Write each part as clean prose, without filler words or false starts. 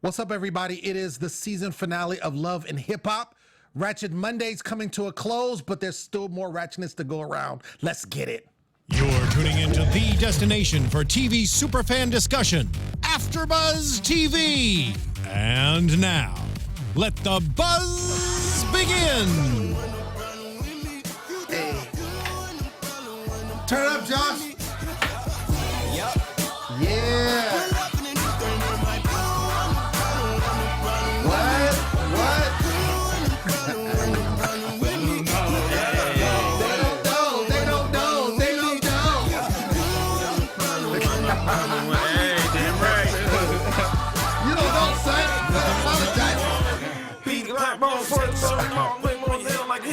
What's up, everybody? It is the season finale of Love and Hip Hop. Ratchet Monday's coming to a close, but there's still more ratchetness to go around. Let's get it. You're tuning into the destination for TV superfan discussion, AFTERBUZZ TV. And now, let the buzz begin. Hey. Turn it up, Josh. Yep. Yeah.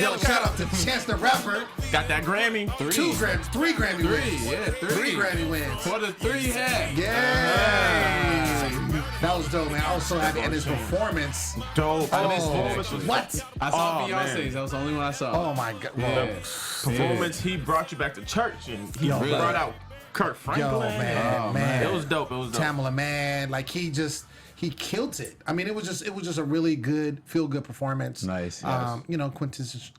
Yo, shout out to Chance the Rapper. Got that Grammy. Three Grammy wins. Yeah, three Grammy wins. For the three hat. Yeah. That was dope, man. I was so happy. And his performance. Dope. Oh, His performance was what? I saw Beyonce's. Man. That was the only one I saw. Oh, my God. Yeah. Performance, he brought you back to church, and he Yo, brought out Kurt Franklin. Yo, man. It was dope. It was dope. Tamala, man. Like, he killed it. I mean, it was just a really good, feel-good performance. Nice. You know, Quintus.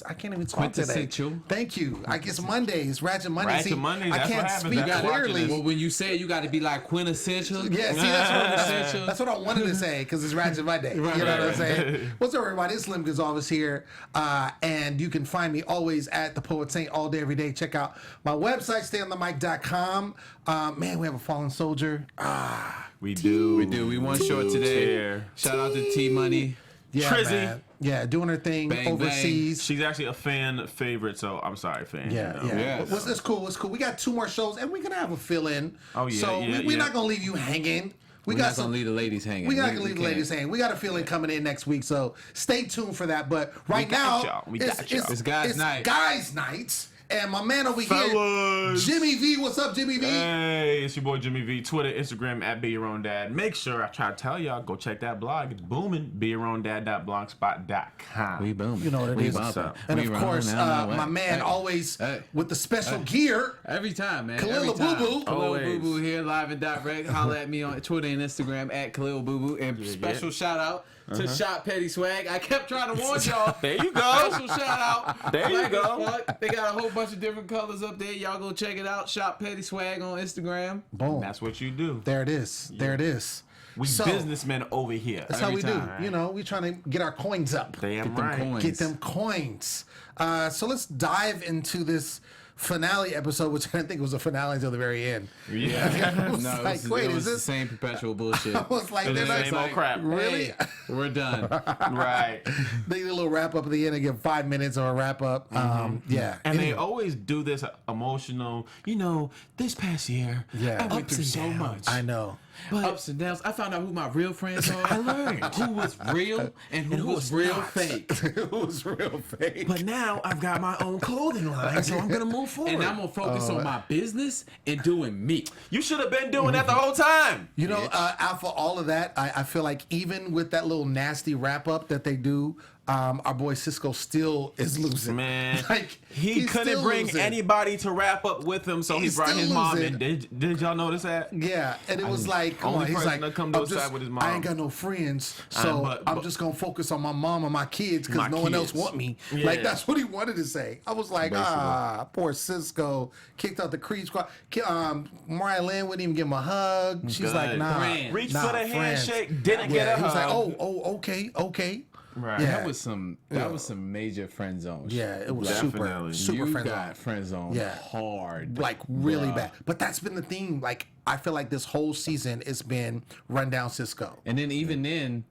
I can't even talk today. Quintessential. Thank you. I guess Mondays, Ratchet Mondays. Ratchet Mondays, I that's can't what happens. speak That's clearly. Well, when you say it, you got to be like quintessential. Yeah, see, that's what I wanted to say because it's Ratchet Monday. You know what I'm saying? What's up, everybody? It's Lem Gonsalves here, and you can find me always at The Poet Saint all day, every day. Check out my website, stayonthemic.com. Man, we have a fallen soldier. We do. We won short today. Shout out to T Money. Yeah, Trizzy. man. Yeah, doing her thing Bang, overseas. She's actually a fan favorite, so I'm sorry, fan. Yeah, you know? yeah. Yes. It's cool. We got 2 more shows, and we're gonna have a fill-in. Oh, yeah, So yeah, we're yeah. not gonna leave you hanging. We're not going to leave the ladies hanging. We're not gonna leave the can't. ladies hanging. We got a feeling coming in next week, so stay tuned for that. But right got now, y'all. We got y'all. It's guys' night. Guys' night. And my man over Fellas. here, Jimmy V. What's up, Jimmy V? Hey, it's your boy Jimmy V. Twitter, Instagram at Be Your Own Dad. Make sure I try to tell y'all, go check that blog. It's booming. BeYourOwnDad.blogspot.com. We booming. You know what it we is. bumping. And We of running course, down that my way. man Hey. always Hey. with the special gear. Every time, man. Khaliel Every time. Abooboo. Khaliel Always. Abooboo here, live and direct. Holla at me on Twitter and Instagram at Khaliel Abooboo. And special shout out to Shop Petty Swag. I kept trying to warn y'all. There you go. Special shout out. There you Black as go. fuck. They got a whole bunch of different colors up there. Y'all go check it out. Shop Petty Swag on Instagram. Boom. That's what you do. There it is. There it is. We So, businessmen over here. That's how Every we time. do. You know, we trying to get our coins up. Damn Get them right. coins. Get them coins. So let's dive into this finale episode, which I didn't think was a finale until the very end. Yeah. I was No, like, it wait, was is the this? same perpetual bullshit. I was like, It's they're the not same old crap. really. Hey, we're done. Right. They did a little wrap up at the end and give 5 minutes of a wrap up. Yeah. And they Anyway. always do this emotional, you know, this past year, Yeah. I went through so much. I know. But Ups and downs. I found out who my real friends are. I learned who was real and who was was real not. fake. It was real fake. But now I've got my own clothing line, so I'm gonna move forward. And I'm gonna focus on my business and doing me. You should have been doing that the whole time. You know, after all of that, I feel like even with that little nasty wrap up that they do, our boy Cisco still is losing. Man, Like, he he's couldn't still bring losing. anybody to wrap up with him, so He's he brought still his mom losing. in. Did y'all notice that? Yeah, and it was like, come only on, he's person like, that come to I'm his side with his mom. I ain't got no friends, so but- I'm just gonna focus on my mom and my kids because My no one else kids. want me. Yeah. Like that's what he wanted to say. I was like, Basically. poor Cisco, kicked out the Creed squad. Mariah Lynn wouldn't even give him a hug. She's Good. like, nah, Friend. Reached nah, for the friends. handshake, didn't Yeah, get a he was hug. like, okay. Right. Yeah. That was some major friend zone shit. Yeah, it was Definitely. super You friend got friend zone Yeah. hard. like really Bruh. bad. But that's been the theme. Like I feel like this whole season it's been run down Cisco. And then even then,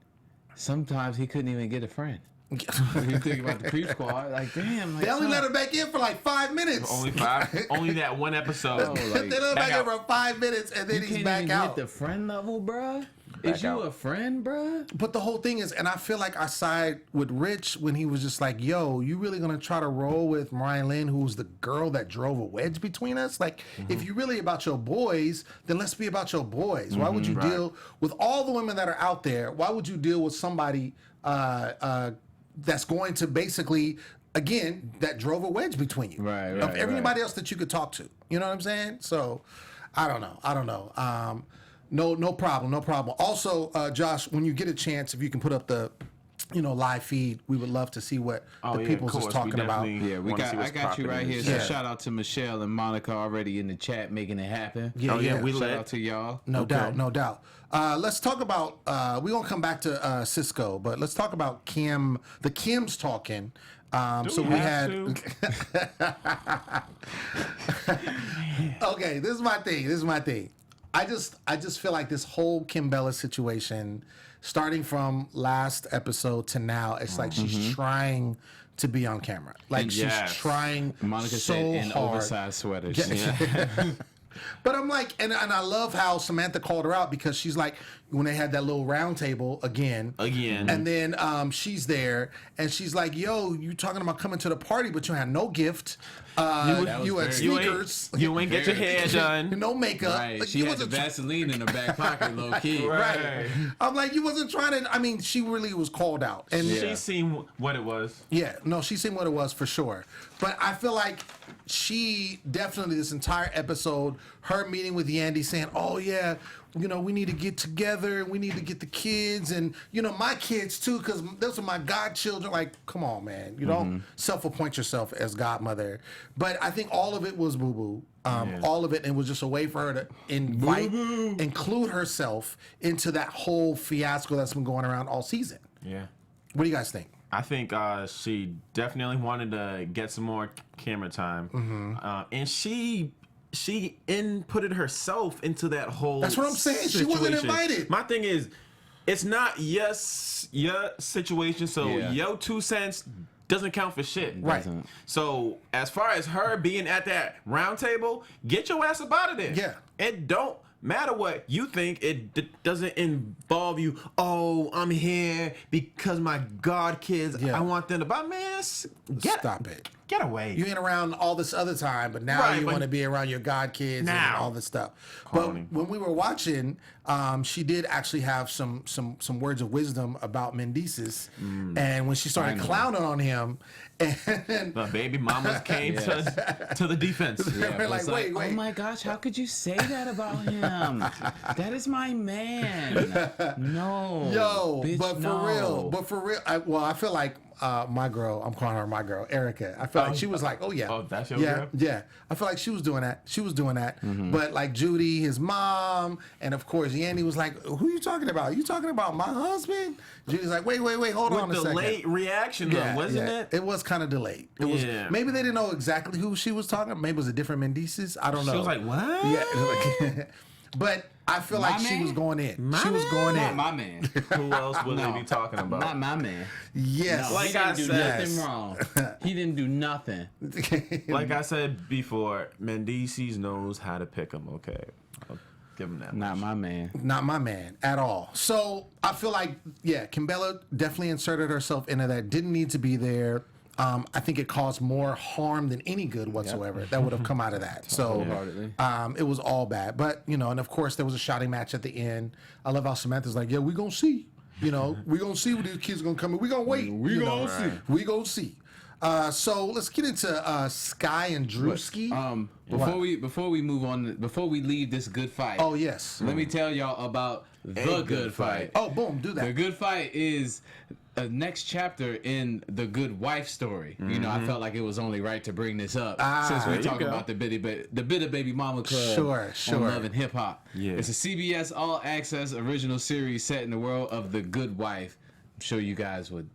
sometimes he couldn't even get a friend. If you think about the Creep Squad, like damn, like, They only son, let her back in for like 5 minutes. Only 5. Only that one episode. Oh, They like, let him back back in out. for 5 minutes and then you he's can't back even out. hit the friend level, bruh. Is you out. a friend, bruh? But the whole thing is, and I feel like I side with Rich when he was just like, yo, you really gonna try to roll with Mariah Lynn, who's the girl that drove a wedge between us? Like, if you're really about your boys, then let's be about your boys. Why would you deal with all the women that are out there? Why would you deal with somebody that's going to basically, again, that drove a wedge between you? Right, Of right, everybody else that you could talk to. You know what I'm saying? So, I don't know. No problem. No problem. Also, Josh, when you get a chance, if you can put up the live feed, we would love to see what the people's is talking about. Yeah, I got you right here. So shout out to Michelle and Monica already in the chat making it happen. Yeah. We shout out to y'all. No doubt. Let's talk about. We're gonna come back to Cisco, but let's talk about Kim. The Kims talking. So we had. Okay, this is my thing. I just feel like this whole Kim Bella situation, starting from last episode to now, it's like she's trying to be on camera. Like she's trying Monica so said in hard. oversized sweaters. But I'm like, and I love how Samantha called her out, because she's like, when they had that little round table again, and then she's there and she's like, yo, you talking about coming to the party, but you had no gift. You had sneakers. You ain't get your hair done. No makeup. Right. Like, She had the Vaseline in her back pocket, low key. Right. I'm like, you wasn't trying to. I mean, she really was called out, and she seen what it was. Yeah, no, she seen what it was for sure. But I feel like she definitely, this entire episode, her meeting with Yandy saying, oh yeah, we need to get together, we need to get the kids, and my kids too, because those are my godchildren. Like, come on, man, you don't self-appoint yourself as godmother. But I think all of it was boo-boo. All of it, and was just a way for her to include herself into that whole fiasco that's been going around all season. Yeah. What do you guys think? I think she definitely wanted to get some more camera time, and she inputted herself into that whole. That's what I'm saying. Situation. She wasn't invited. My thing is, it's not your situation, so your 2 cents doesn't count for shit. Right. So as far as her being at that round table, get your ass up out of there. Yeah. It don't matter what you think. It doesn't involve you. Oh, I'm here because my god kids. Yeah. I want them to buy. Man, Stop it. Get away. You ain't around all this other time, but now you want to be around your god kids and all this stuff. But when we were watching, she did actually have some words of wisdom about Mendices, and when she started clowning on him, and the baby mamas came to the defense. we're like, wait. Oh my gosh, how could you say that about him? That is my man. No. Yo, bitch, but for real, I feel like my girl, I'm calling her my girl, Erica. I feel like she was like, oh yeah. Oh, that's your girl? Yeah. I feel like she was doing that. But like Judy, his mom, and of course Yandy was like, who you talking about? You talking about my husband? Judy's like, wait, hold on a second. Delayed reaction though, wasn't it? It was kind of delayed. It was maybe they didn't know exactly who she was talking about. Maybe it was a different Mendices. I don't know. She was like, what? Yeah. But I feel like she was going in. She was going in. Not my man. Who else would they be talking about? Not my man. Yes. No, Like he I didn't do said, nothing wrong. He didn't do nothing. Like I said before, Mendices knows how to pick them. Okay, I'll give him that. Not much. my man. Not my man at all. So I feel like, Kim Bella definitely inserted herself into that. Didn't need to be there. I think it caused more harm than any good whatsoever that would have come out of that. So it was all bad. But, and of course there was a shouting match at the end. I love how Samantha's like, yeah, we gonna see. We're gonna see what these kids are gonna come in. We gonna wait. We gonna see. So let's get into Sky and Drewski. Before we move on, before we leave this good fight. Oh yes. Let me tell y'all about the good fight. Oh, boom, do that. The good fight is a next chapter in the good wife story. I felt like it was only right to bring this up since we're talking about the Bitter Baby Mama Club. Sure. On Love and Hip Hop. Yeah. It's a CBS All Access original series set in the world of the Good Wife. I'm sure you guys would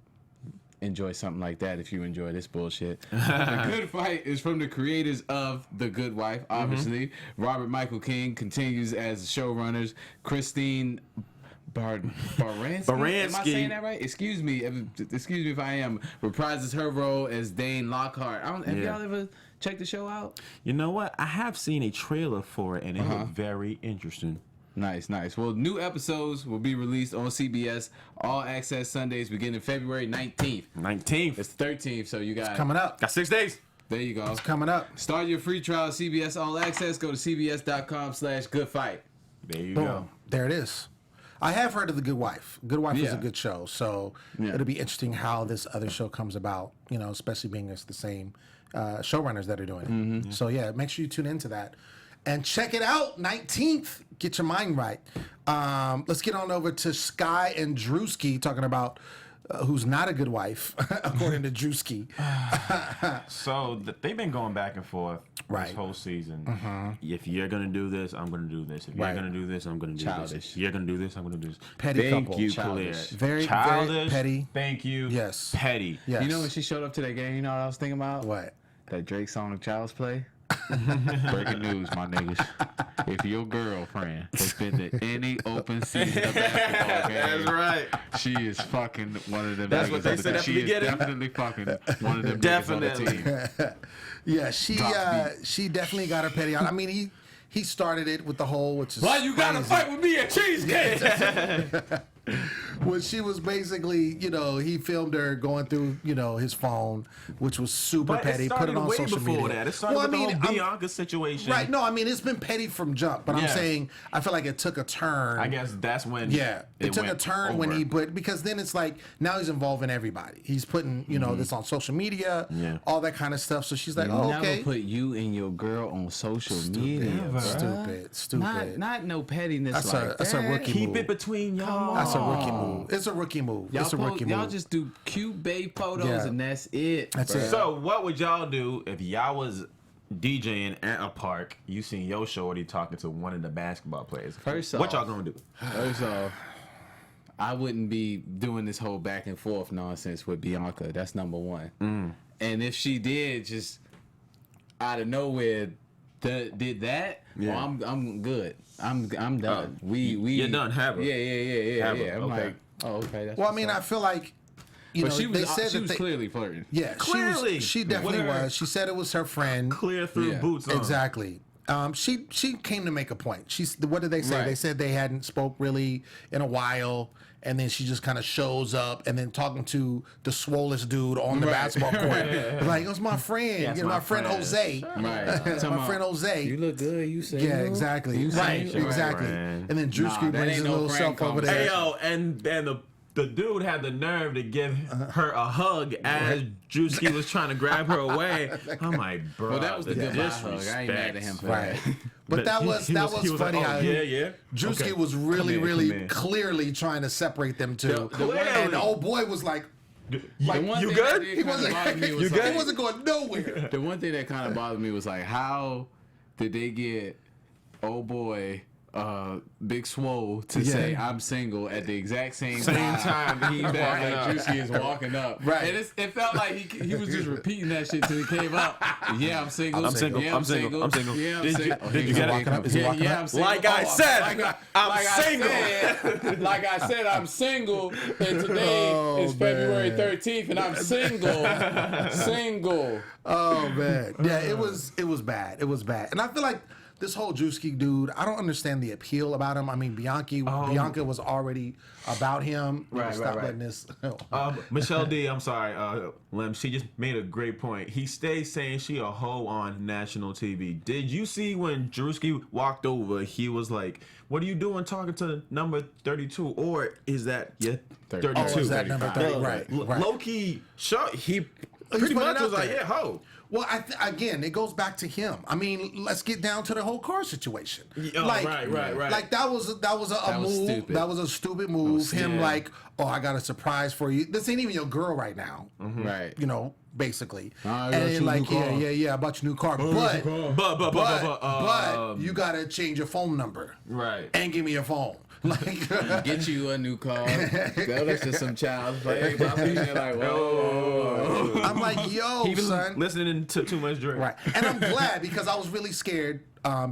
enjoy something like that if you enjoy this bullshit. The Good Fight is from the creators of The Good Wife, obviously. Robert Michael King continues as showrunners. Christine Baranski. Am I saying that right? Excuse me if I am. Reprises her role as Dane Lockhart. Have y'all ever checked the show out? You know what? I have seen a trailer for it, and it looked very interesting. Nice. Well, new episodes will be released on CBS All Access Sundays beginning February 19th. 19th. It's 13th, so you got coming up. Got 6 days. There you go. It's coming up. Start your free trial CBS All Access. Go to cbs.com/goodfight. There you Boom. go. There it is. I have heard of The Good Wife. Good Wife is a good show, so it'll be interesting how this other show comes about, especially being it's the same showrunners that are doing it. So, make sure you tune into that. And check it out, 19th. Get your mind right. Let's get on over to Sky and Drewski talking about who's not a good wife, according to Drewski. So they've been going back and forth Right. this whole season. If you're gonna do this, I'm gonna do this. If you're Right. gonna do this, I'm gonna do Childish. this. If you're gonna do this, I'm gonna do this. Petty Thank couple. you, Childish. Khaliel. Very, Childish. very petty. Thank you. Yes. Petty. Yes. You know when she showed up to that game, you know what I was thinking about? What? That Drake song, Child's Play. Breaking news, my niggas. If your girlfriend has been to any open season of basketball game, That's right. she is fucking one of them. That's niggas what they on the said team. at the She is beginning. definitely fucking one of them Definitely. niggas on the team. Yeah, she definitely got her petty on. I mean, he started it with the whole, which is Why you gotta crazy. fight with me at Cheesecake? When she was basically, he filmed her going through, his phone, which was super But petty. it Put started it on way social before media. that. It started with the whole I'm- Bianca situation. Right. No, I mean, it's been petty from jump, but I'm Yeah. saying I feel like it took a turn. I guess that's when. Yeah, it took a went turn when over. he put, because then it's like now he's involving everybody. He's putting this on social media, Yeah. all that kind of stuff. So she's like, Never oh, okay. put you and your girl on social media. bruh. Stupid. Not no pettiness That's like a- that's a that. rookie Keep move. it between y'all. That's a rookie move. It's a rookie move. It's a rookie Y'all move. just do cute babe photos Yeah. and that's it. That's bruh. it. So what would y'all do if y'all was DJing at a park? You seen your shorty talking to one of the basketball players. First what off- y'all gonna do? First off, I wouldn't be doing this whole back and forth nonsense with Bianca. That's number one. And if she did just out of nowhere did that, Yeah. well, I'm good. I'm done. You're done. Have her. Yeah. Have her. I'm Okay. like, oh, okay. That's Well, I what's mean, up. I feel like, But she was, they said she that was they, clearly flirting. yeah, Clearly. she definitely With her was. She said it was her friend. Clear through Yeah. boots on. Exactly. She came to make a point. What did they say? Right. They said they hadn't spoke really in a while, and then she just kind of shows up, and then talking to the swollest dude on the basketball court, like, it was my friend, Yeah, it's my my friend friend. Jose, Right. my friend Jose. You look good. You say Yeah, exactly. You Right, single? exactly. friend. And then Drewski Nah, that brings ain't his no little friend self over there. Hey yo, and the dude had the nerve to give her a hug as Drewski was trying to grab her away. I'm like, bro. Well, that was the goodbye hug. I ain't mad at him for Right. that. But that he was was funny like, how oh, yeah. Drewski Okay. was really, Come in, really come in. clearly trying to separate them two. The one- And the old boy was like, The one You thing good? that did he kinda wasn't, bother me was he like- wasn't going nowhere. The one thing that kind of bothered me was like, how did they get old boy Big Swole to say I'm single at the exact same time time he's that walking like, up. Drewski is walking up. Right. And it felt like he was just repeating that shit till he came up. Yeah, I'm single. I'm single. Yeah, I'm single. I'm single. Yeah, I'm Did you- single. did you get it? Is he Yeah, walking yeah, up? I'm single. Like I said, I'm single. Like I said, I'm single, and today is February 13th, and I'm single. Single. Oh man, yeah, it was bad. It was bad, and I feel like this whole Drewski dude, I don't understand the appeal about him. I mean, Bianca was already about him. Right, Stop right. letting this. Michelle D, I'm sorry, Lem, she just made a great point. He stays saying she a hoe on national TV. Did you see when Drewski walked over, he was like, what are you doing talking to number 32? Or is that 32? Oh, is that number 30? Right. Low-key, sure, he He's pretty put it much out was like, there. yeah, hoe. Well, again, it goes back to him. I mean, let's get down to the whole car situation. Right. Like that was a was move. stupid. That was a stupid move. Him stupid. like, oh, I got a surprise for you. This ain't even your girl right now. Right. You know, basically. I got And you a then like, new car. yeah, I bought your new car, but But, you gotta change your phone number right. and give me your phone. Like, Get you a new car. That's just some child's play. They're like, whoa. I'm like, yo, He was son. listening to too much drink. Right. And I'm glad because I was really scared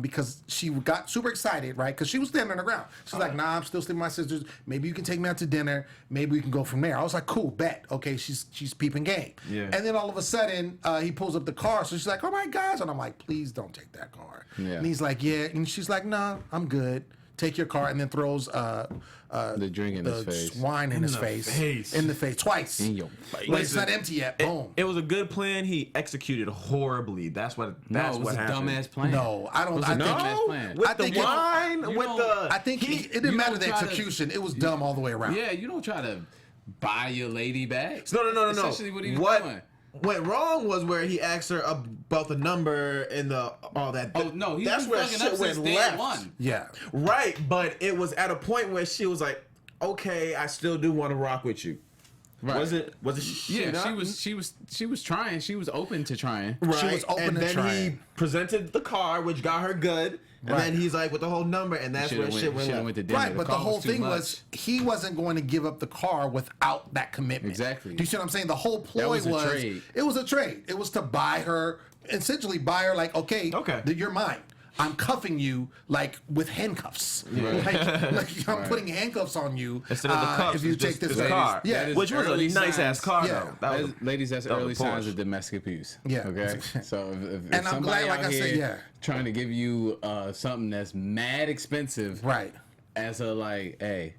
because she got super excited, right? Because she was standing on the ground. She's like, nah, I'm still sleeping with my sisters. Maybe you can take me out to dinner. Maybe we can go from there. I was like, cool, bet. Okay, she's peeping game. Yeah. And then all of a sudden, he pulls up the car. So she's like, all right, guys. And I'm like, please don't take that car. Yeah. And he's like, yeah. And she's like, nah, I'm good. Take your car. And then throws The drink in his face. wine in his the face. face. In the face. Twice. In your But it's not empty yet. Boom. It was a good plan. He executed horribly. That's what No, it was what a happened. dumbass plan. No, I don't. It was I a think. dumbass plan. With I the think it- wine, you with don't- the I think it didn't you matter the don't try to- execution. It was dumb all the way around. Yeah, you don't try to buy your lady back. No. Essentially what he was doing. went wrong was where he asked her about the number and all that. Oh no, that's where shit went left. Yeah. Right, but it was at a point where she was like, "Okay, I still do want to rock with you." Right. Was it? Yeah, she was trying. She was open to trying. Right. She was open and to then trying. he presented the car, which got her good. And Right. then he's like with the whole number, and that's where shit went left. Went to dinner. Right, but the whole thing was was he wasn't going to give up the car without that commitment. Exactly. Do you see what I'm saying? The whole ploy was a trade. It was a trade. It was to buy her, essentially buy her like, okay, you're mine. I'm cuffing you like with handcuffs. Right. Like I'm putting handcuffs on you. Instead of the cuffs, if you it's take just this the car. Yeah. Which was a nice ass car, Yeah. though. That was, ladies, that's that was early a signs Porsche. of domestic abuse. Yeah. Okay. So if And I'm somebody glad, like out I said, here yeah. trying to give you something that's mad expensive, Right. as a like, hey,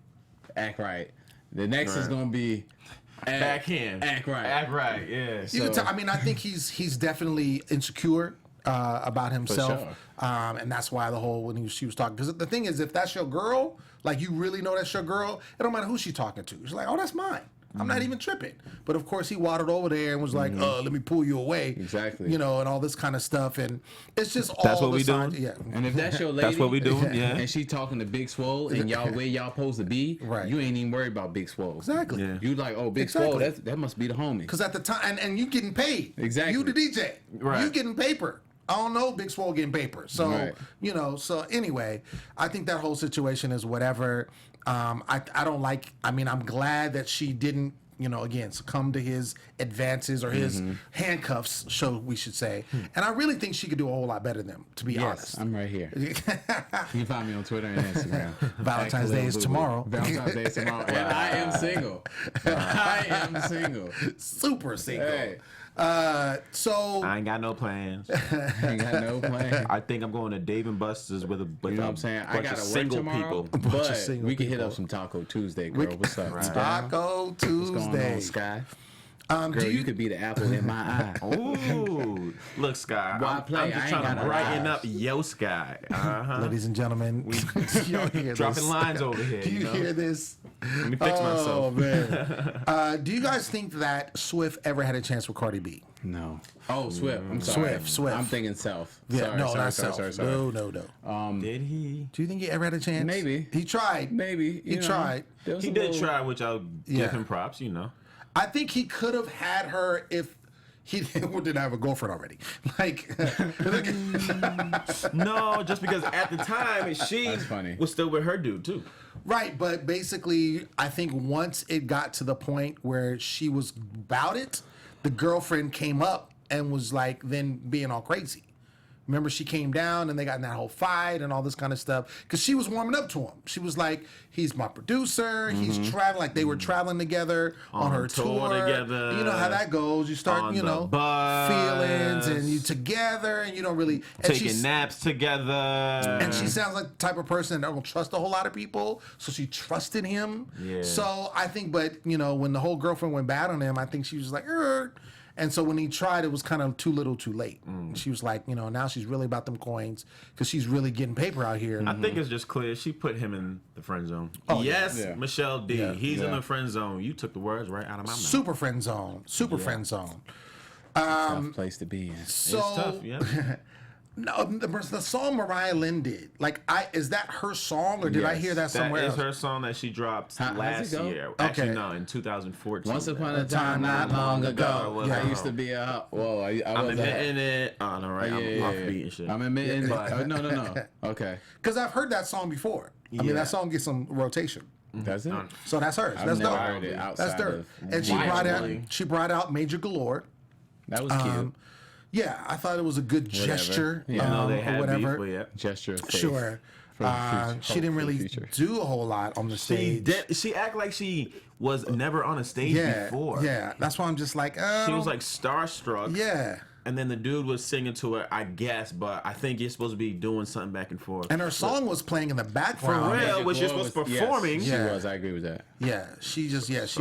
act right. The next is gonna be backhand. Act right. Act right. Yeah. You can tell. I mean, I think he's definitely insecure about himself, sure. And that's why the whole when she was talking. Because the thing is, if that's your girl, like you really know that's your girl, it don't matter who she's talking to. She's like, oh, that's mine. I'm not even tripping. But of course, he waddled over there and was like, let me pull you away. Exactly. You know, and all this kind of stuff. And it's just all That's what the we signs. doing? Yeah. And if that's your lady, That's what we doing. Yeah. and she talking to Big Swole, and y'all where y'all supposed to be, Right. you ain't even worried about Big Swole. Exactly. Yeah. You like, oh, Big Exactly. Swole, that must be the homie. Because at the time, and you getting paid. Exactly. You the DJ. Right. You getting paper. I don't know, Big Swole getting paper. So, Right. you know, so anyway, I think that whole situation is whatever. I don't like, I mean, I'm glad that she didn't, you know, again, succumb to his advances or his handcuffs, we should say. And I really think she could do a whole lot better than him, to be honest. I'm right here. You can find me on Twitter and Instagram. Valentine's At Day is Khaliel Abooboo. tomorrow. Valentine's Day is tomorrow. And I am single. I am single. Super single. Hey. So I ain't got no plans. Ain't got no plan. I think I'm going to Dave and Buster's with You know what I'm saying? I bunch gotta of work single tomorrow, people. but single we can hit people. up some Taco Tuesday, girl. What's up? Right. Taco What's going Tuesday. on, Sky? Do Girl, you, you could be the apple in my eye. Ooh, look, Sky. Why I'm play? just I ain't trying to got no brighten eyes. up yo Sky. Uh-huh. ladies and gentlemen, y'all hear Dropping this? lines over here. Do you know? hear this? Let me fix Oh myself. man! Do you guys think that Swift ever had a chance with Cardi B? No. Oh, Swift. I'm sorry. Swift. I'm thinking Self. Yeah, sorry, no, sorry, not sorry, Self. sorry, sorry. No. Did he? Do you think he ever had a chance? Maybe. He tried. Maybe. He tried. He did try, which I'll Yeah. give him props. You know. I think he could have had her if he didn't have a girlfriend already. Like, No, just because at the time she That's funny. was still with her dude too. right, but basically, I think once it got to the point where she was about it, the girlfriend came up and was like then being all crazy. Remember, she came down and they got in that whole fight and all this kind of stuff because she was warming up to him. She was like, "He's my producer. He's traveling." Like they were traveling together on her tour together. You know how that goes. You start, On you the know, bus. feelings and you together and you don't really and Taking she's- naps together. and she sounds like the type of person that don't trust a whole lot of people. So she trusted him. Yeah. So I think, but you know, when the whole girlfriend went bad on him, I think she was like, "Er." And so when he tried, it was kind of too little, too late. She was like, you know, now she's really about them coins because she's really getting paper out here. I think it's just clear she put him in the friend zone. Oh, yes, yeah. Michelle D. Yeah. He's in Yeah. the friend zone. You took the words right out of my mouth. Super friend zone. Super friend zone. Tough place to be in. So It's tough, yeah. no, the song Mariah Lynn did, like, is that her song or did I Yes, hear that somewhere That else? is her song that she dropped How's it last go? year. Actually, Okay. no, in 2014. Once upon a time, not long ago, Yeah. I used to be a. Whoa, I I'm was admitting it. Oh, no, right. I'm off beat and shit. I'm admitting. But- No. Okay. Because I've heard that song before. I mean, Yeah. that song gets some rotation. That's it. So that's hers. I've That's never dope. heard it That's outside dirt. of. And Wildly. she brought out Major Galore. That was cute. Yeah, I thought it was a good gesture. Yeah. No, they or had whatever. beef, but yeah. Gesture of faith. Sure. For the future. She didn't For the really future. do a whole lot on the She stage. did. She act like she was never on a stage Yeah, before. yeah. That's why I'm just like, oh. She was like starstruck. yeah. And then the dude was singing to her, I guess, but I think you're supposed to be doing something back and forth. And her song was playing in the background. For real? Magic which you're Law supposed to was- performing. Yes, she Yeah. was. I agree with that. Yeah, she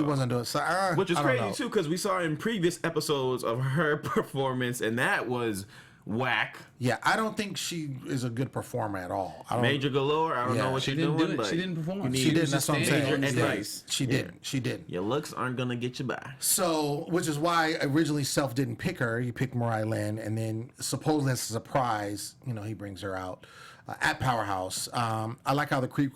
wasn't doing so. Which is I don't crazy know. too, because we saw in previous episodes of her performance, and that was whack. Yeah, I don't think she is a good performer at all. I don't, Major galore. I don't know what She you're didn't doing, do it. but She didn't perform. She didn't. was That's just what I'm standing saying. on the Yeah. stage. She didn't. She didn't. your looks aren't gonna get you by. So, which is why originally Self didn't pick her. He picked Mariah Lynn, and then supposedly as a surprise, he brings her out at Powerhouse. I like how the Creep.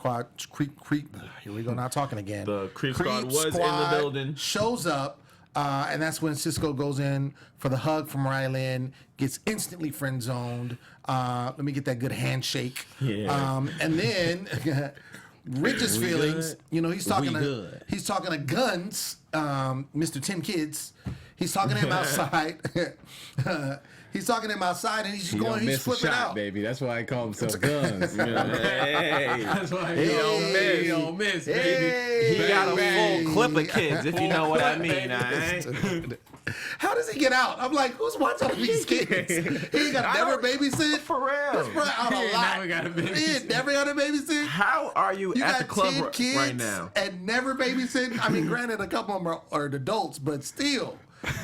Here we go, now talking again. The Creep Squad was in the building. Shows up, and that's when Cisco goes in for the hug from Mariah Lynn, gets instantly friend zoned. Let me get that good handshake. Yeah. And then. Rich's feelings, he's talking to Guns, Mr. 10 Kids. He's talking to him outside. He's talking to him outside, and he's just going. He's flipping out, baby. That's why I call himself Guns. Hey, That's why he don't miss. He don't miss, baby. Hey. he got a Hey. full clip of kids, if you know what I mean. All right? How does he get out? I'm like, who's watching all these kids? He ain't got never babysit. For real. That's probably out He a ain't lot. never got a babysit. He ain't never got a babysit. How are you, You at got the club 10 kids right now? and never babysitting. I mean, granted, a couple of them are adults, but still.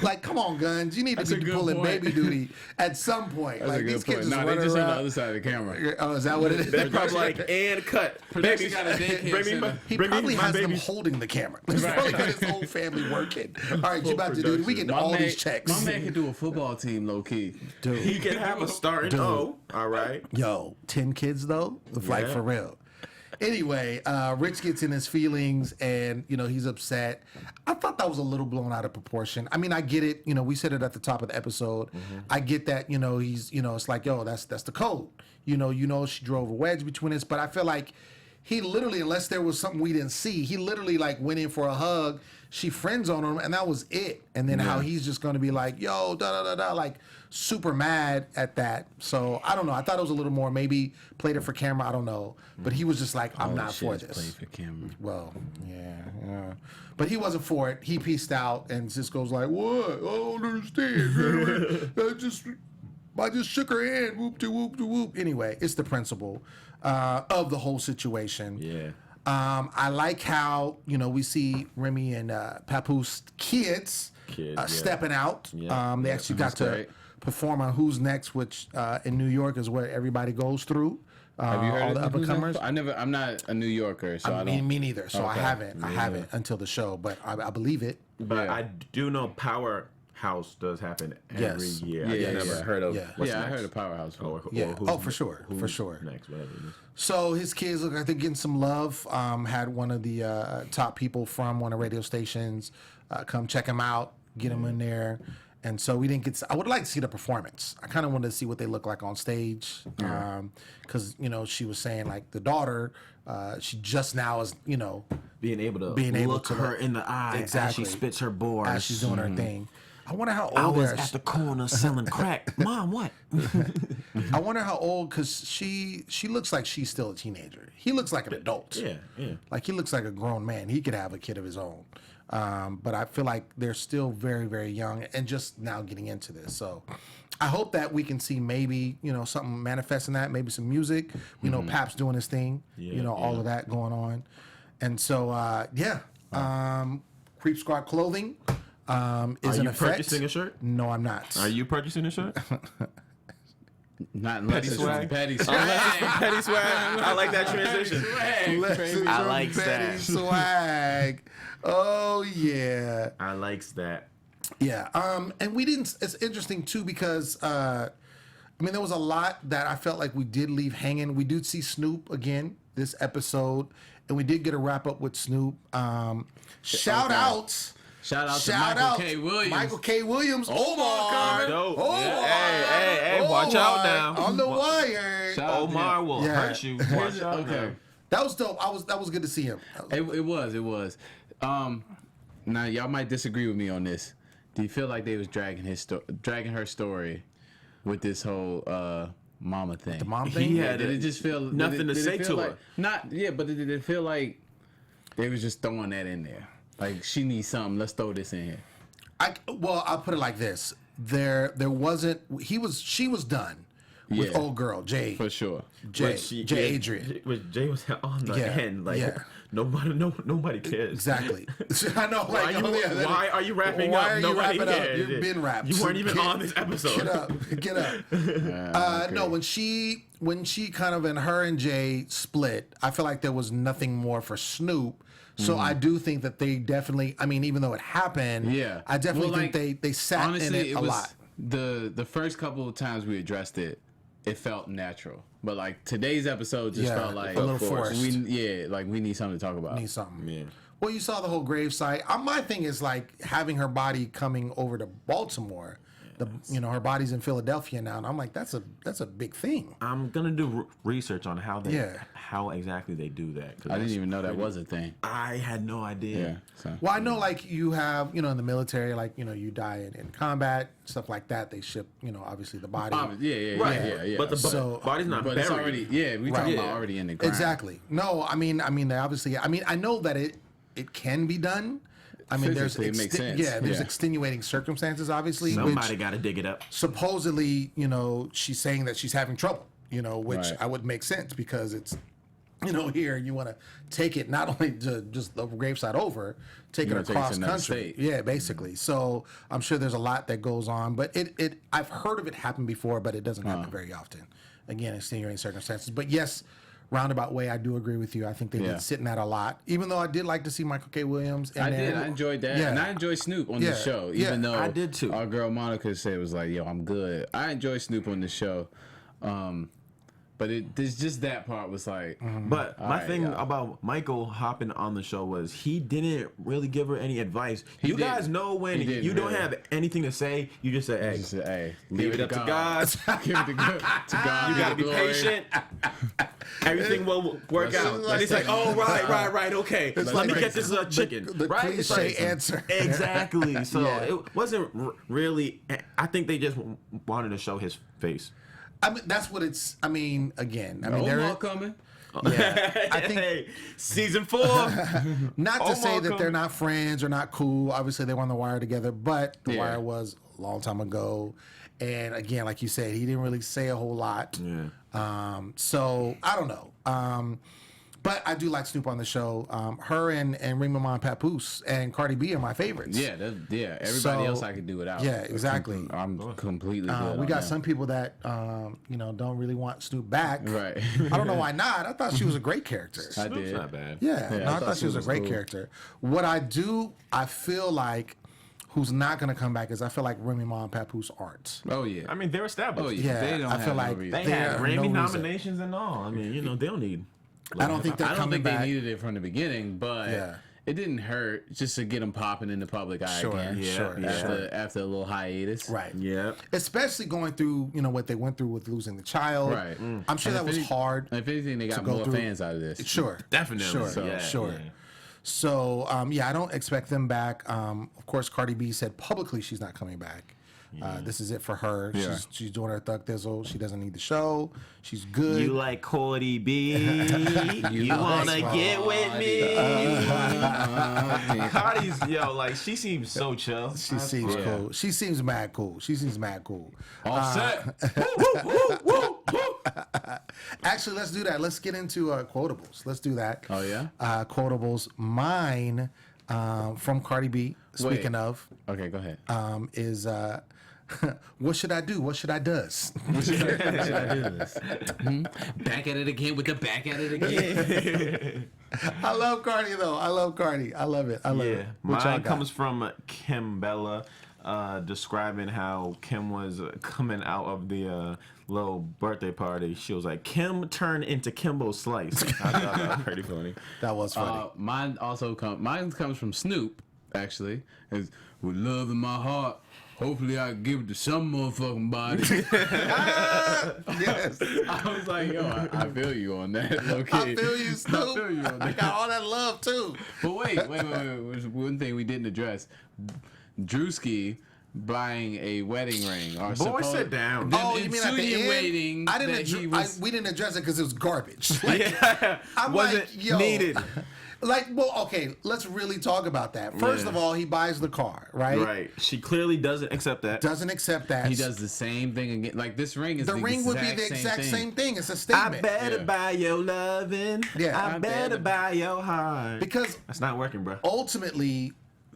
Like, come on, Guns. You need That's to a be good pulling point. baby duty at some point. That's like, a these good kids point. just No, they running just on the around. other side of the camera. Oh, is that what it is? They're probably like, and cut. Production got a daycare bring me center. my, He bring me probably my has them baby. holding the camera. He's probably got his whole family working. All right, you about to do it. We getting all these checks. My man can do a football team low key. He can have a starting O. All right. Yo, 10 kids though? Like Yeah. for real. Anyway, Rich gets in his feelings and, he's upset. I thought that was a little blown out of proportion. I mean, I get it. We said it at the top of the episode. I get that, he's, it's like, yo, that's the code. She drove a wedge between us, but I feel like he literally, unless there was something we didn't see, he literally like went in for a hug. She friends on him, and that was it. And then how he's just going to be like, yo, da-da-da-da, like super mad at that. So I don't know. I thought it was a little more, maybe played it for camera. I don't know. But he was just like, I'm not for this. Play for camera. Well, yeah. But he wasn't for it. He pieced out, and Cisco's like, what? I don't understand. I just shook her hand. Whoop de whoop de whoop. Anyway, it's the principle of the whole situation. Yeah. I like how we see Remy and Papoose kids stepping out. Yeah. They actually got to great. perform on Who's Next, which in New York is where everybody goes through. Have you heard all of the up and comers? I'm not a New Yorker, so I don't. Me neither. So I Okay. haven't until the show, but I believe it. But Yeah. I do know Powerhouse does happen every Yes. year. Yeah, I've never yeah. heard of Yeah. what's Yeah, I next. heard of Powerhouse. Or Yeah. who's Oh, for sure. For who's sure. Next, whatever it is. So his kids look like they're getting some love. Had one of the top people from one of the radio stations come check him out, get him in there. And so we didn't get. I would like to see the performance. I kind of wanted to see what they look like on stage, because she was saying like the daughter, she just now is Being able to look to her in the eye Exactly. as she spits her bars. as she's doing her thing. I wonder how old I was they're- at the corner selling crack. Mom, what? I wonder how old, because she looks like she's still a teenager. He looks like an adult. Yeah. Like he looks like a grown man. He could have a kid of his own. But I feel like they're still very, very young and just now getting into this. So I hope that we can see maybe, something manifesting that, maybe some music, Pap's doing his thing, all of that going on. And so, Creep Squad clothing is Are in you effect. purchasing a shirt? No, I'm not. Are you purchasing a shirt? Not unless Petty it's swag? from Petty Unless swag. it's from Petty swag. I like that transition. I like Petty that. swag. Oh yeah. I likes that. Yeah. And we didn't. It's interesting too because there was a lot that I felt like we did leave hanging. We did see Snoop again this episode, and we did get a wrap up with Snoop. Shout outs. Shout out to Michael K. Williams. Michael K. Williams. Omar. Dope. Omar. Hey, watch out now. On the wire. Shout out to Omar him. will Yeah. hurt you. Watch out Okay. now. That was dope. That was good to see him. It was. Now y'all might disagree with me on this. Do you feel like they was dragging her story with this whole mama thing? The mom He thing. had Did it just feel nothing to did it say feel to like, her. But did it feel like they was just throwing that in there? Like she needs something. Let's throw this in here. I'll put it like this: there wasn't. She was done, with old girl Jay. For sure. Jay Adrian. Jay was on the end. Like nobody cares. Exactly. I know. Like, why are you wrapping why up? are you Nobody wrapping cares. up? You've been wrapped. You weren't even on this episode. Get up. No, when she kind of, and her and Jay split, I feel like there was nothing more for Snoop. So I do think that they definitely, I mean, even though it happened, I definitely think they sat honestly, in it a lot. The first couple of times we addressed it, it felt natural. But like today's episode just felt like a little forced. We need something to talk about. Need something. Yeah. Well, you saw the whole gravesite. My thing is like having her body coming over to Baltimore. Her body's in Philadelphia now, and I'm like, that's a big thing. I'm gonna do research on how exactly they do that. I didn't even know that was a thing. I had no idea. Yeah. So. Well, I know, like, you have, in the military, like, you die in combat, stuff like that. They ship, obviously the body. Yeah. But the body's not buried. It's already, we talking about already in the ground. Exactly. No, I mean, they obviously, I know that it can be done. I mean, it makes sense. Yeah, there's extenuating circumstances, obviously. Somebody got to dig it up. Supposedly, she's saying that she's having trouble, which I would make sense because it's, here you want to take it not only to just the graveside over, take it across country. State. Yeah, basically. So I'm sure there's a lot that goes on, but I've heard of it happen before, but it doesn't happen very often. Again, extenuating circumstances. But yes, roundabout way, I do agree with you. I think they did sit in that a lot. Even though I did like to see Michael K. Williams. I enjoyed that. Yeah. And I enjoyed Snoop on the show. Even though I did too. Our girl Monica said it was like, yo, I'm good. I enjoyed Snoop on the show. But there's just that part was like. But my thing about Michael hopping on the show was he didn't really give her any advice. You guys know when you don't have anything to say, you just say, hey, leave it up to God. Give it to God. You gotta be patient. Everything will work out. And he's like, oh, right, okay. Let me get this chicken. The cliche answer. Exactly. So it wasn't really. I think they just wanted to show his face. I mean, that's what it's. I mean, again, they're coming. Yeah, I think season 4. Not to say that they're not friends or not cool. Obviously, they were on The Wire together, but The Wire was a long time ago. And again, like you said, he didn't really say a whole lot. Yeah. So I don't know. But I do like Snoop on the show. Her and Remy Ma and Papoose and Cardi B are my favorites. Yeah, everybody else I could do without. Yeah, exactly. I'm completely good. We got some people that don't really want Snoop back. Right. I don't know why not. I thought she was a great character. I did. Snoop's not bad. Yeah, I thought she was a great character. What I feel like who's not going to come back is I feel like Remy Ma and Papoose aren't. Oh, yeah. I mean, they're established. Oh, yeah. They don't I feel like they had Grammy nominations and all. I mean, they don't need. I don't think they're coming back. They needed it from the beginning, but it didn't hurt just to get them popping in the public eye again. After a little hiatus. Right. Yeah. Especially going through, what they went through with losing the child. Right. I'm sure that was hard. If anything, they got more fans out of this. Sure. Definitely. Sure. So, I don't expect them back. Of course, Cardi B said publicly she's not coming back. This is it for her. Yeah. She's doing her Thug Thizzle. She doesn't need the show. She's good. You like Cardi B? you wanna get with me? Cardi's she seems so chill. She seems cool. She seems mad cool. All set. Actually, let's do that. Let's get into quotables. Let's do that. Oh yeah. Quotables. Mine from Cardi B. Speaking of. Okay, go ahead. Is what should I do? What should I does? What should I do this? Back at it again with the back at it again. I love Cardi though. I love Cardi. I love it. I love it. Mine comes from Kim Bella, describing how Kim was coming out of the little birthday party. She was like, Kim turned into Kimbo Slice. I thought that was pretty funny. That was funny. Mine comes from Snoop, actually. It's, with love in my heart, hopefully I can give it to some motherfucking body. Yes. I was like, yo, I feel you on that. Okay. I feel you, Snoop. I feel you on that. I got all that love too. But wait. There's one thing we didn't address. Drewski buying a wedding ring or Boy, sit down. them Oh, you mean at the insinuating end? We didn't address it because it was garbage. Like, Yeah, I'm wasn't like, yo. needed. Like, well, okay, let's really talk about that. First of all, he buys the car, right? Right. She clearly doesn't accept that. Doesn't accept that. he does the same thing again. Like this ring is The ring would be the exact same thing. It's a statement. I better buy your loving. Yeah. I better buy your heart. Because That's not working, bro. ultimately,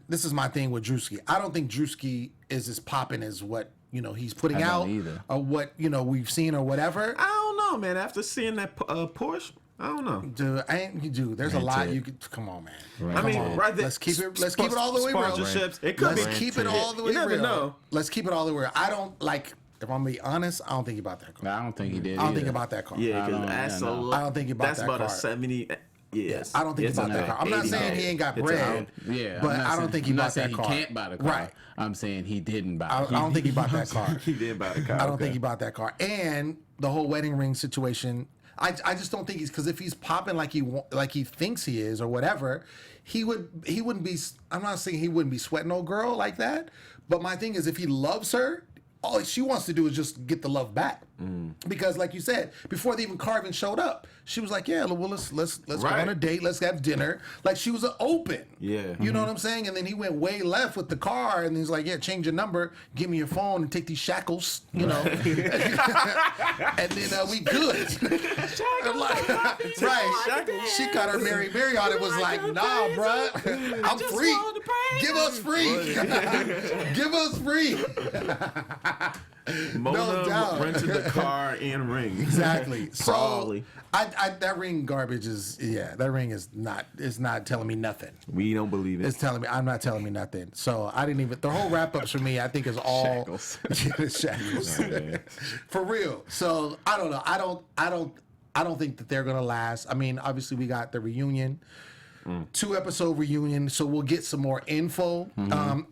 this is my thing with Drewski. I don't think Drewski is as popping as what he's putting I out, don't either. or what we've seen or whatever. I don't know, man. After seeing that Porsche, I don't know. Dude, there's a lot you could. Come on, man. I mean, right there. Let's keep it all the way real. Sponsorships. It could Let's be. keep it all the way You never real. know. Let's keep it all the way real. I don't like. If I'm gonna be honest, I don't think about that car. I don't think he did. I don't think either. about that car. Yeah, I don't- because that's yeah, a no. lot. I don't think about that's that about car. a 70. Yes. I don't think It's about that an car. I'm not 80. saying he ain't got It's bread. Yeah, but I don't think he I'm bought not saying that car. he can't buy the car. Right. I'm saying he didn't buy. I it. don't think he bought that car. He did buy the car. I don't think he bought that car. And the whole wedding ring situation, I just don't think he's, because if he's popping like he thinks he is or whatever, he wouldn't be. I'm not saying he wouldn't be sweating no girl like that. But my thing is, if he loves her, all she wants to do is just get the love back. Because like you said, before they even Carvin showed up, she was like, yeah, well, let's go Right. on a date, let's have dinner. Like, she was open. Yeah. You know what I'm saying? And then he went way left with the car, and he's like, yeah, change your number, give me your phone, and take these shackles, and then we good. Like, right. She got her Mary on it, was like, nah, bruh, I'm free. Give us free. Give us free. Mona doubt. rented the car and ring. Exactly. So Probably. I that ring garbage is that ring is not telling me nothing. We don't believe it. It's telling me I'm not telling me nothing. So I didn't even the whole wrap ups for me I think is all Shackles. shackles. For real. So I don't know. I don't think that they're gonna last. I mean, obviously we got the reunion. 2-episode reunion, so we'll get some more info.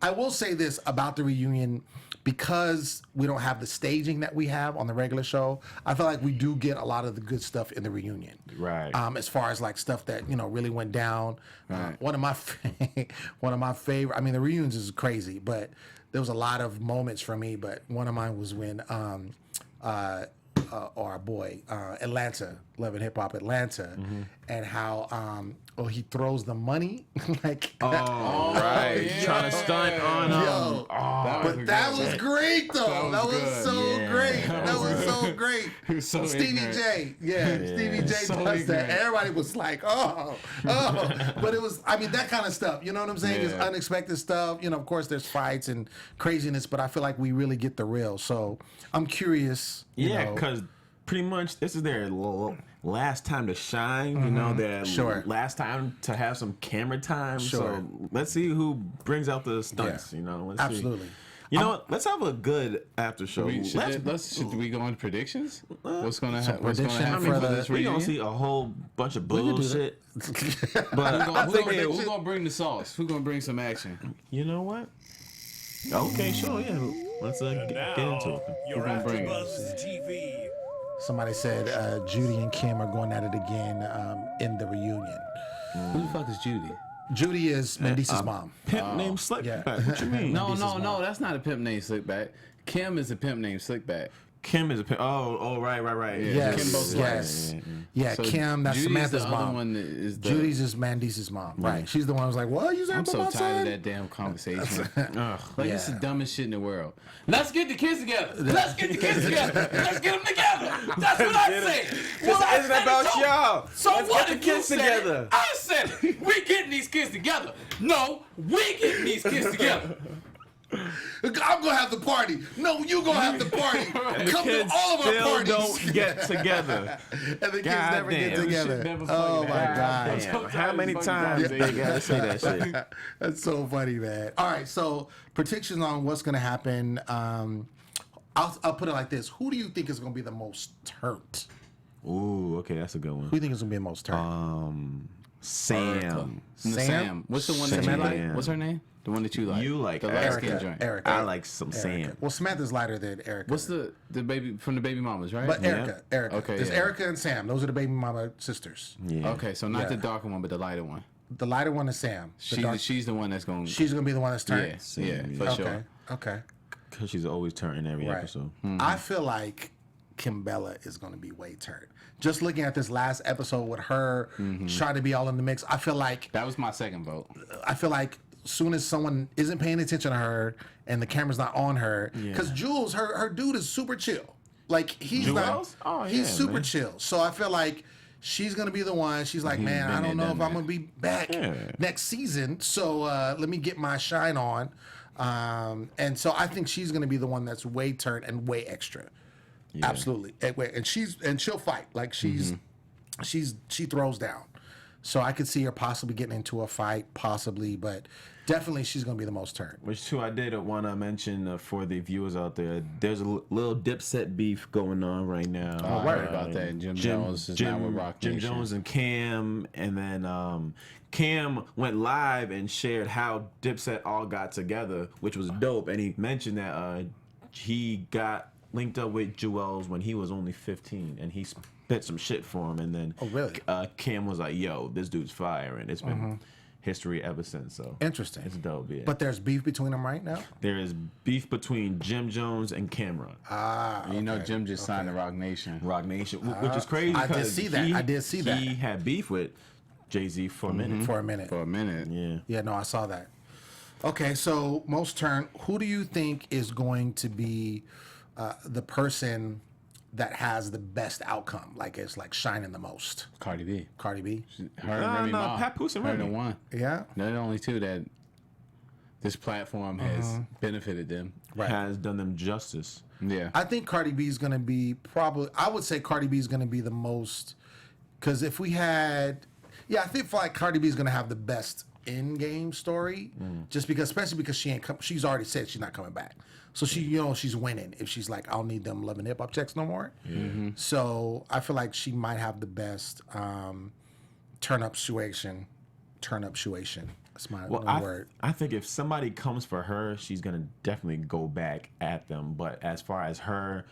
I will say this about the reunion, because we don't have the staging that we have on the regular show. I feel like we do get a lot of the good stuff in the reunion, Right. as far as like stuff that really went down. Right. One of my favorite. I mean, the reunions is crazy, but there was a lot of moments for me. But one of mine was when our boy Atlanta, Love and Hip Hop Atlanta, and how he throws the money like Oh, right. yeah. Trying to stunt on yo. But that was great though. That was good. so Yeah. great. That was so great. He was so Stevie ignorant. J, Stevie J So does that. ignorant. Everybody was like, oh, but it was. I mean, that kind of stuff. You know what I'm saying? It's Yeah. unexpected stuff. Of course, there's fights and craziness, but I feel like we really get the real. So I'm curious. Yeah, because pretty much this is their last time to shine. Their Sure. last time to have some camera time. Sure. So let's see who brings out the stunts. Yeah. Let's Absolutely. See. You know what? Let's have a good after show. Should we go into predictions? What's gonna happen? prediction I happen mean, for for the- this we're reunion? gonna see a whole bunch of can do that. bullshit. But I'm thinking, Who's gonna bring the sauce? Who's gonna bring some action? you know what? Okay, sure, yeah. Let's get into it. Your gonna bring it? AfterBuzz TV. Somebody said Judy and Kim are going at it again in the reunion. Who the fuck is Judy? Judy is Mendice's mom. Pimp named Slickback. yeah. What you mean? No, that's not a pimp named Slickback. Kim is a pimp named Slickback. Kim is a pimp. Oh, right. Yes, Kim both yes. ways. Yeah, So Kim, that's Judy's Samantha's the mom. other one that is the, Judy's is Mendice's mom. Right. She's the one who's like, what? You saying I'm about so my tired son? of that damn conversation. Ugh. Like, it's the Yeah. dumbest shit in the world. Let's get the kids together. Let's get the kids together. Let's get them together. That's what I said. Well, I It's said about it too. y'all. So Let's what get the if you kids said together. it? I said it. We getting these kids together. No, we getting these kids together. I'm gonna have the party. No, you gonna have the party. And the Come to kids all of our still parties. don't get together. And the kids God never get damn. together. Shit never Oh fucking my happens. god. Damn, how many times they gotta say that shit? That's so funny, man. All right, so predictions on what's gonna happen. I'll put it like this: who do you think is gonna be the most turned? Ooh, okay, that's a good Who one. do you think is gonna be the most turned? Sam. Sam. What's the one that you Samantha? like? What's her name? The one that you like. You like the Erica. light skin joint. Erica. I like some Erica. Sam. Well, Samantha's lighter than Erica. What's the baby from the baby mamas, right? But Erica. Okay, There's yeah. Erica and Sam. Those are the baby mama sisters. Yeah. Okay, so not Yeah. the darker one, but the lighter one. The lighter one is Sam. The dark- She's the one that's going. she's gonna be the one that's turned. Yeah, for Okay. sure. Okay. because she's always turning every episode. I feel like Kimbella is going to be way turned. Just looking at this last episode with her trying to be all in the mix, I feel like That was my second vote. I feel like soon as someone isn't paying attention to her and the camera's not on her, because Jules, her dude is super chill. Like he's Jules? not, he's super man. chill. So I feel like she's gonna be the one. She's like, man, I don't know if I'm gonna be back next season. So let me get my shine on. And so I think she's gonna be the one that's way turned and way extra. Yeah. Absolutely, and she'll fight. Like she throws down. So I could see her possibly getting into a fight, possibly, but definitely she's going to be the most turned. Which too, I did want to mention for the viewers out there. There's a little Dipset beef going on right now. Oh, I heard about that. Jim Jones is now with Rock Jim Nation. Jones and Cam, and then Cam went live and shared how Dipset all got together, which was dope. And he mentioned that he got linked up with Jewels when he was only 15, and he spit some shit for him, and then Cam was like, "Yo, this dude's fire," and it's been history ever since. So interesting. It's dope, yeah. But there's beef between them right now. There is beef between Jim Jones and Cameron. You know, Jim just signed to Rock Nation. Rock Nation, which is crazy. I did see that. I did see that. He had beef with Jay-Z for a minute. For a minute. For a minute. Yeah. Yeah, no, I saw that. Okay, so most turned. Who do you think is going to be the person that has the best outcome? Like it's like shining the most. Cardi B. Cardi B. Her and Remy Ma. Papoose and Her Remy. the one. Yeah. They're the only two that this platform has benefited them. Has done them justice. Yeah. I think Cardi B is going to be probably. I would say Cardi B is going to be the most. Because if we had, I think like Cardi B is going to have the best in-game story, just because, especially because she's already said she's not coming back. So she's winning if she's like, I don't need them Love and Hip Hop checks no more. So I feel like she might have the best turn up situation. That's my word. I think if somebody comes for her, she's gonna definitely go back at them. But as far as her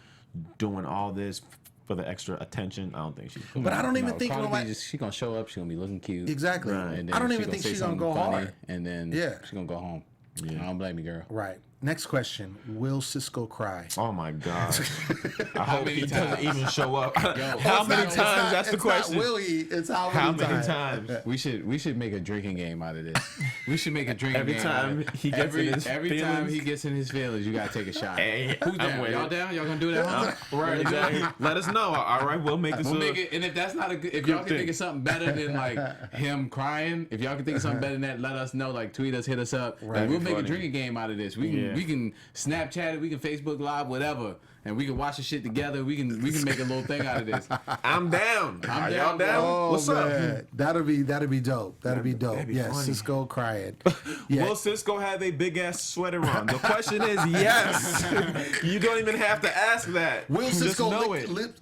doing all this for the extra attention, I don't think she's. But I don't even think Cardi B she's gonna show up. She's gonna be looking cute. Exactly. And then I don't she even think say she's gonna something go funny, hard. And then she's gonna go home. I don't blame you, girl. Right. Next question. Will Cisco cry? Oh my God! I hope many he doesn't times? even show up. How It's many not- times? That's the it's question. Not will he? It's how many times? We should make a drinking game out of this. We should make a drinking Every game. time out of it. he gets in his every time feelings. he gets in his feelings, you gotta take a shot. Hey, Who's I'm down? with Y'all it. down? Y'all gonna do that? Huh? Right, exactly. Let us know. All right, we'll make this. We'll make it, and if that's not a good, if y'all can think of something better than like him crying, if y'all can think of something better than that, let us know. Like tweet us, hit us up. Like, we'll make a drinking game out of this. We can Snapchat it, we can Facebook Live, whatever, and we can watch the shit together. We can make a little thing out of this. I'm down. Are y'all down? Oh, What's man. up? That'll be dope. That'd be dope. be Yeah, funny. Cisco crying. Yeah. Will Cisco have a big ass sweater on? The question is yes. You don't even have to ask that. Will Just Cisco know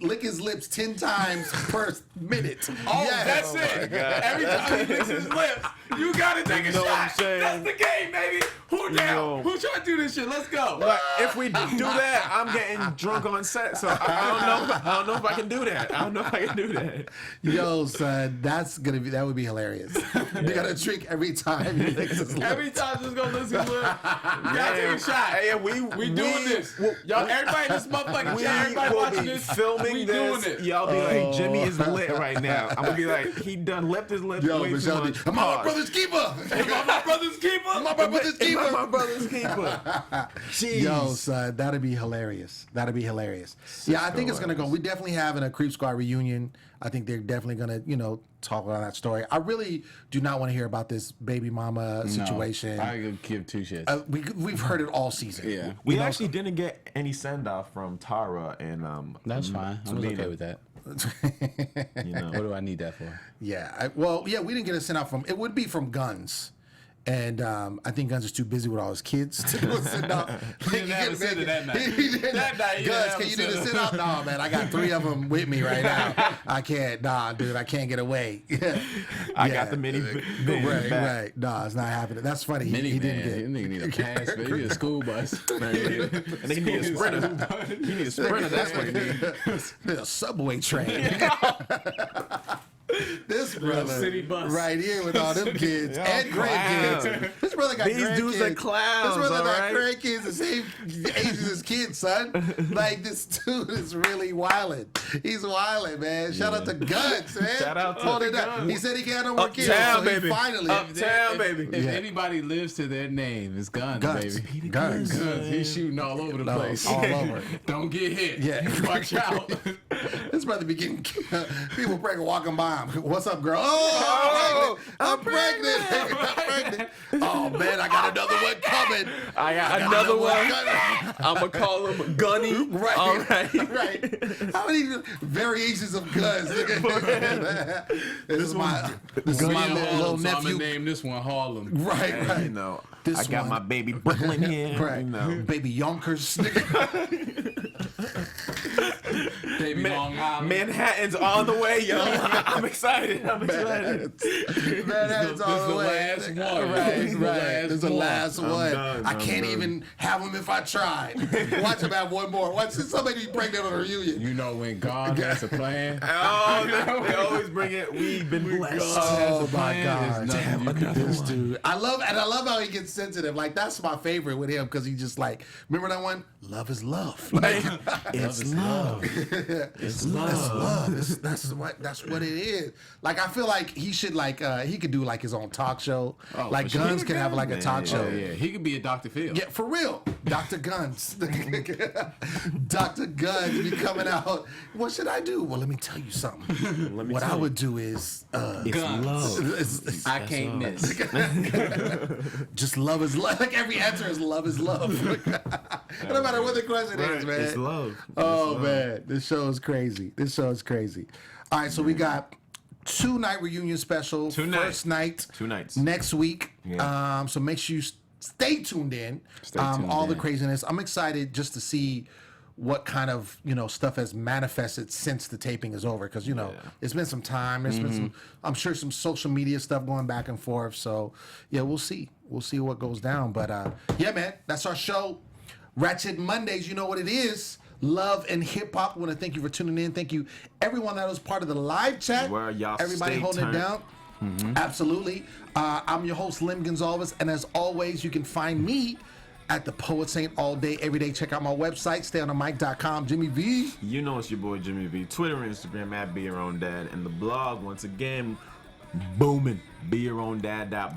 lick his lips 10 times per minute? Oh, Yes. that's it. Every time he licks his lips, you gotta take a know what I'm shot. saying? That's the game, baby. Who down? know. Who trying to do this shit? Let's go. Like, if we do that, I'm getting drunk on set, so I don't know if I can do that. I don't know if I can do that. Yo, son, that would be hilarious. You gotta drink every time he licks his lips. Every time just go listen to it. You gotta take a shot. Hey, we doing this. Y'all, everybody in this motherfucker, We everybody will watching be this. filming we this. doing it. Y'all be like, Jimmy is lit right now. I'm gonna be like, he done lipped his lips Yo, way too Michelle, much. I'm my brother's keeper. Am I my brother's keeper? My brother's keeper. My brother's keeper. Jeez. Yo, son, that'd be hilarious. Yeah, I think it's gonna go. We definitely having a Creep Squad reunion. I think they're definitely gonna, talk about that story. I really do not want to hear about this baby mama situation. I could give two shits. We've heard it all season. Yeah. We actually didn't get any send off from Tara and That's fine. I was okay with that. You know. What do I need that for? Yeah. We didn't get a send out from. It would be from Guns. And I think Guns is too busy with all his kids to do a send out. He didn't have a send out that night. That night, he didn't Guns, have can a you do the send send out? No, man, I got 3 of them with me right now. I can't. Nah, dude, I can't get away. I got the mini Right. Nah, it's not happening. That's funny. He Minivan. didn't get. You nigga need a pass, but you need a school bus. And they need a sprinter. He need a sprinter. That's what he need. A subway train. This brother city bus. right here with all them kids and grandkids. This brother got These dudes are grandkids. clowns, This brother all got right? grandkids the same age as his kids, son. Like, this dude is really wildin'. He's wildin', man. Shout out to Guns, man. Shout out to Hold the it up. Guns. He said he can't no more kids. Uptown, So he baby. finally. Uptown, baby. If Yeah. anybody lives to their name, it's Guns, Guns. baby. Guns. Guns. He's shooting all over the place. All over. Don't get hit. Yeah. Watch out. This brother be getting people pregnant walking by him. What's up, girl? Oh, I'm pregnant. I'm pregnant. Oh, man, I got another one coming. I got another one. coming. I'm gonna call him Gunny. Right. All right. Right. How many variations of Guns? This is my Me and little Harlem, so I'm nephew. gonna name this one Harlem. Right, Hey, right. you know, This I got one. my baby Brooklyn here. Right. You know. Baby Yonkers. Baby Long Island. Manhattan's on the way, yo. I'm excited. I'm excited. Manhattan's all This the the way. last one. Right, This the right. last This is the one. last one. done. I I'm can't done. even have him if I tried. Watch him have one more. Watch somebody be pregnant on a reunion. You know when God has a plan. Oh, they always bring it. We've been blessed. Oh my There's God. nothing you can do. This dude. I love how he gets sensitive. Like, that's my favorite with him, because he just like, remember that one? Love is love. Like, it's love. It's love. That's what it is. Like, I feel like he should he could do like his own talk show. Oh, Like for sure. Guns can have like a talk show. Oh, yeah. He could be a Dr. Phil. Yeah, for real. Dr. Guns. Dr. Guns be coming out. What should I do? Well, let me tell you something. What I would do is Guns. it's- I can't miss. just love is love. Like, every answer is love is love. No matter what the question is, man. It's love. Oh man, this show is crazy. All right, so we got 2-night reunion special. Two nights. First night. 2 nights. Next week. Yeah. So make sure you stay tuned in. tuned all the in. craziness. I'm excited just to see what kind of stuff has manifested since the taping is over, because it's been some time. There's been some, I'm sure, some social media stuff going back and forth. So yeah, we'll see what goes down. But yeah, man, that's our show. Ratchet Mondays, you know what it is. Love and hip hop. I want to thank you for tuning in. Thank you everyone that was part of the live chat. Where y'all Everybody stay holding it turned. down. Absolutely. I'm your host, Lem Gonsalves, and as always, you can find me at the Poet Saint all day, every day. Check out my website, stayonthemic.com. Jimmy V. You know it's your boy Jimmy V. Twitter and Instagram at Be Your Own Dad. And the blog, once again, booming.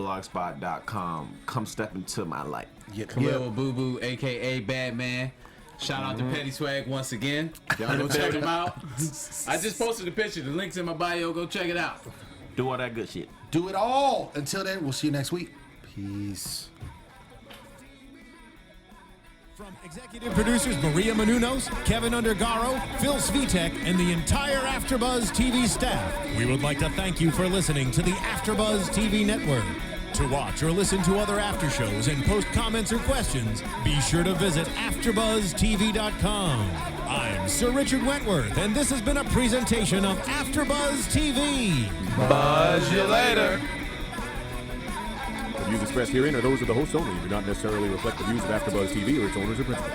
BeYourOwnDad.blogspot.com. Come step into my light. Khaliel Abooboo, a.k.a. Badman. Shout out to Petty Swag once again. Y'all go check him out. I just posted a picture. The link's in my bio. Go check it out. Do all that good shit. Do it all. Until then, we'll see you next week. Peace. From executive producers Maria Menounos, Kevin Undergaro, Phil Svitek, and the entire AfterBuzz TV staff, we would like to thank you for listening to the AfterBuzz TV network. To watch or listen to other after shows and post comments or questions, be sure to visit AfterBuzzTV.com. I'm Sir Richard Wentworth, and this has been a presentation of AfterBuzz TV. Buzz you later. The views expressed herein are those of the hosts only and do not necessarily reflect the views of AfterBuzz TV or its owners or principals.